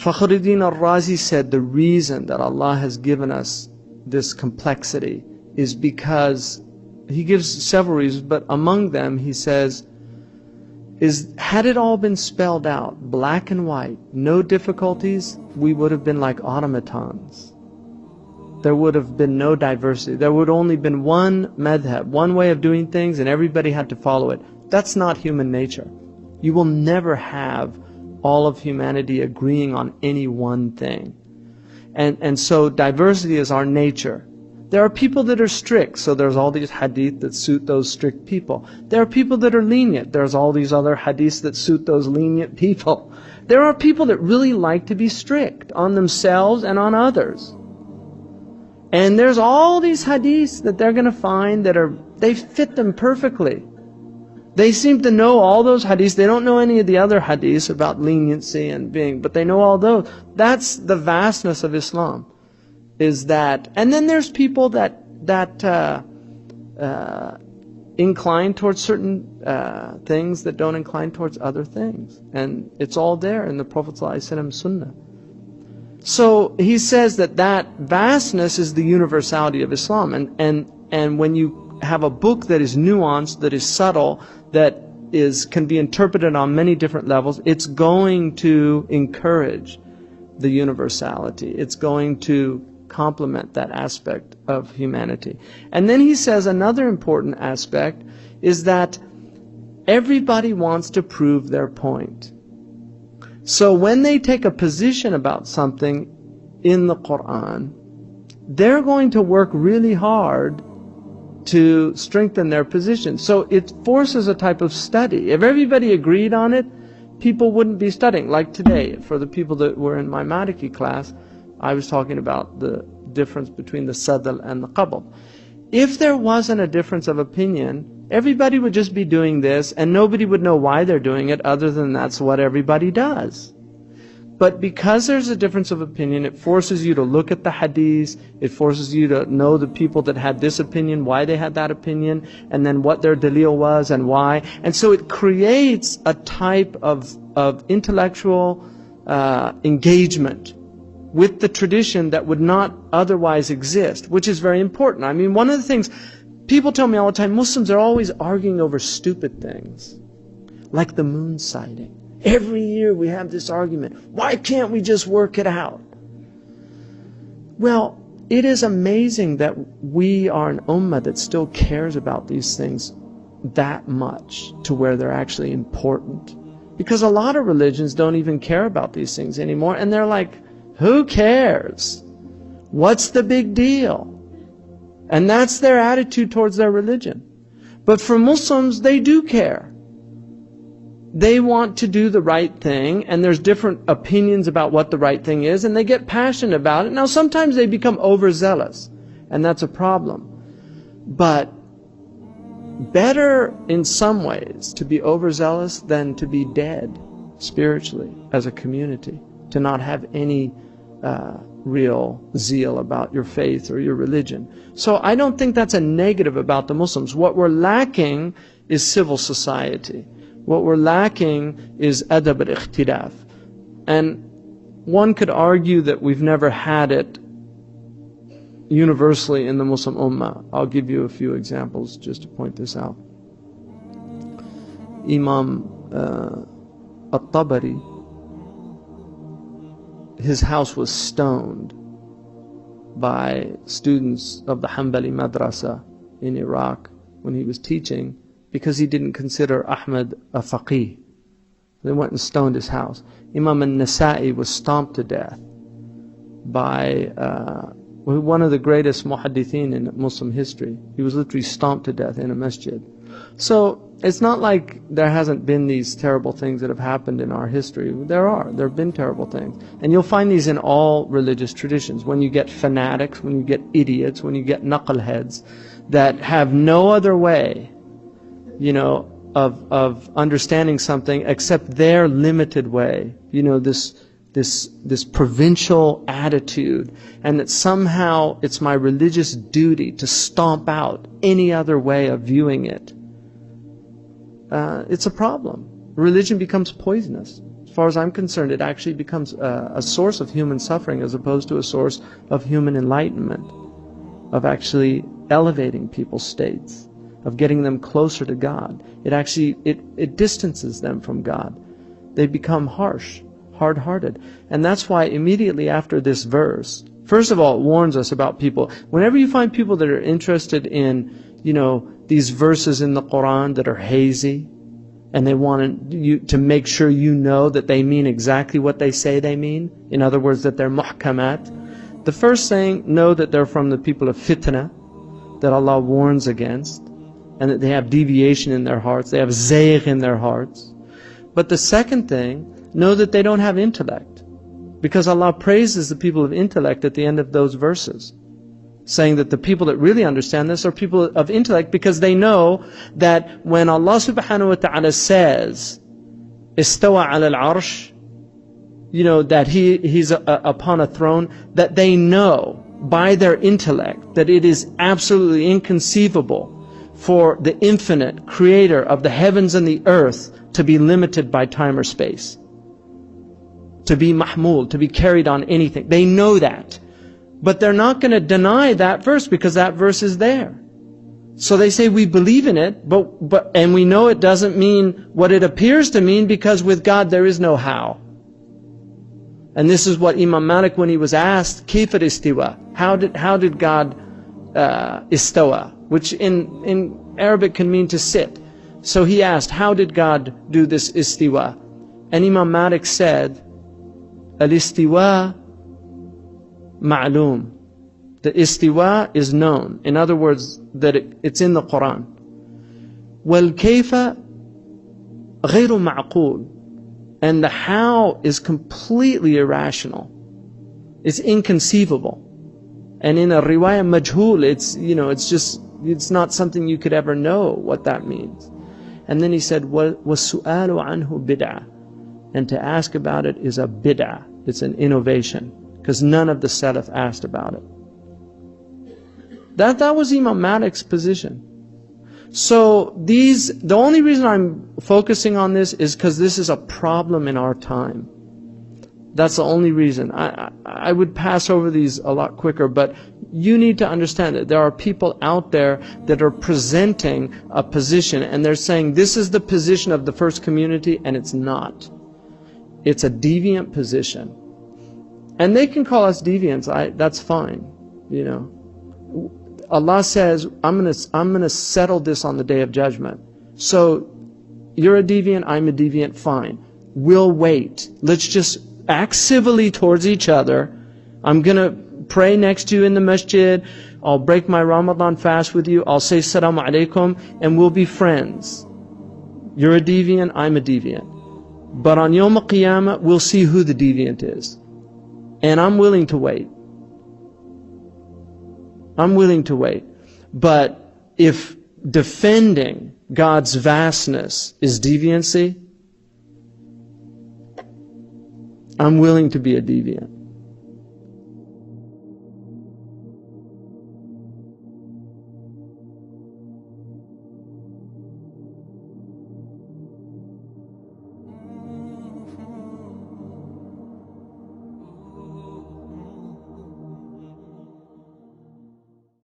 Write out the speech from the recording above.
Fakhruddin al-Razi said the reason that Allah has given us this complexity is because, he gives several reasons, but among them he says, had it all been spelled out, black and white, no difficulties, we would have been like automatons. There would have been no diversity. There would only been one madhab, one way of doing things, and everybody had to follow it. That's not human nature. You will never have all of humanity agreeing on any one thing. And so diversity is our nature. There are people that are strict, so there's all these hadith that suit those strict people. There are people that are lenient. There's all these other hadiths that suit those lenient people. There are people that really like to be strict on themselves and on others. And there's all these hadiths that they're going to find that they fit them perfectly. They seem to know all those hadiths. They don't know any of the other hadiths about leniency and being, but they know all those. That's the vastness of Islam. Is that, and then there's people that incline towards certain things that don't incline towards other things. And it's all there in the Prophet ﷺ Sunnah. So he says that vastness is the universality of Islam. And when you have a book that is nuanced, that is subtle, that can be interpreted on many different levels, it's going to encourage the universality. It's going to complement that aspect of humanity. And then he says another important aspect is that everybody wants to prove their point. So when they take a position about something in the Quran, they're going to work really hard to strengthen their position. So it forces a type of study. If everybody agreed on it, people wouldn't be studying. Like today, for the people that were in my Maliki class, I was talking about the difference between the sadl and the qabd. If there wasn't a difference of opinion, everybody would just be doing this and nobody would know why they're doing it other than that's what everybody does. But because there's a difference of opinion, it forces you to look at the hadiths, it forces you to know the people that had this opinion, why they had that opinion, and then what their dalil was and why. And so it creates a type of intellectual engagement with the tradition that would not otherwise exist, which is very important. I mean, one of the things, people tell me all the time, Muslims are always arguing over stupid things, like the moon sighting. Every year we have this argument. Why can't we just work it out? Well, it is amazing that we are an ummah that still cares about these things that much to where they're actually important. Because a lot of religions don't even care about these things anymore, and they're like, who cares? What's the big deal? And that's their attitude towards their religion. But for Muslims, they do care. They want to do the right thing, and there's different opinions about what the right thing is, and they get passionate about it. Now sometimes they become overzealous, and that's a problem. But better in some ways to be overzealous than to be dead spiritually as a community, to not have any real zeal about your faith or your religion. So I don't think that's a negative about the Muslims. What we're lacking is civil society. What we're lacking is adab al-ikhtilaf. And one could argue that we've never had it universally in the Muslim Ummah. I'll give you a few examples just to point this out. Imam At-Tabari, his house was stoned by students of the Hanbali Madrasa in Iraq when he was teaching, because he didn't consider Ahmad a faqih. They went and stoned his house. Imam al-Nasa'i was stomped to death by one of the greatest muhaddithin in Muslim history. He was literally stomped to death in a masjid. So it's not like there hasn't been these terrible things that have happened in our history. There have been terrible things. And you'll find these in all religious traditions. When you get fanatics, when you get idiots, when you get knuckleheads that have no other way, you know, of understanding something except their limited way. You know, this provincial attitude, and that somehow it's my religious duty to stomp out any other way of viewing it. It's a problem. Religion becomes poisonous. as far as I'm concerned, it actually becomes a source of human suffering as opposed to a source of human enlightenment, of actually elevating people's states, of getting them closer to God. It actually, it distances them from God. They become harsh, hard-hearted. And that's why immediately after this verse, first of all, it warns us about people. Whenever you find people that are interested in, these verses in the Quran that are hazy, and they want you to make sure you know that they mean exactly what they say they mean, in other words, that they're muhkamat, the first thing, know that they're from the people of fitna, that Allah warns against, and that they have deviation in their hearts, they have zayg in their hearts. But the second thing, know that they don't have intellect, because Allah praises the people of intellect at the end of those verses, saying that the people that really understand this are people of intellect, because they know that when Allah subhanahu wa ta'ala says istawa ala al-arsh, that He's upon a throne, that they know by their intellect that it is absolutely inconceivable for the infinite creator of the heavens and the earth to be limited by time or space, to be mahmul, to be carried on anything. They know that. But they're not going to deny that verse, because that verse is there. So they say, we believe in it, and we know it doesn't mean what it appears to mean, because with God there is no how. And this is what Imam Malik, when he was asked, Kayfa istiwa? How did God istawa? Which in Arabic can mean to sit. So he asked, how did God do this istiwa? And Imam Malik said, al-istiwa ma'loom. The istiwa is known. In other words, that it's in the Quran. Wal-kayfa ghayru ma'qool. And the how is completely irrational. It's inconceivable. And in a riwayah majhul, it's not something you could ever know what that means. And then he said, وَالسُّؤَالُ عَنْهُ بِدْعَةٌ. And to ask about it is a bid'ah. It's an innovation. Because none of the Salaf asked about it. That was Imam Malik's position. So the only reason I'm focusing on this is because this is a problem in our time. That's the only reason. I would pass over these a lot quicker, but you need to understand that there are people out there that are presenting a position, and they're saying this is the position of the first community, and it's not. It's a deviant position. And they can call us deviants. That's fine. Allah says, I'm gonna settle this on the Day of Judgment. So you're a deviant, I'm a deviant, fine. We'll wait. Let's just act civilly towards each other. I'm gonna pray next to you in the masjid. I'll break my Ramadan fast with you. I'll say Assalamu alaikum, and we'll be friends. You're a deviant, I'm a deviant. But on Yawm al-Qiyamah, we'll see who the deviant is. And I'm willing to wait. I'm willing to wait. But if defending God's vastness is deviancy, I'm willing to be a deviant.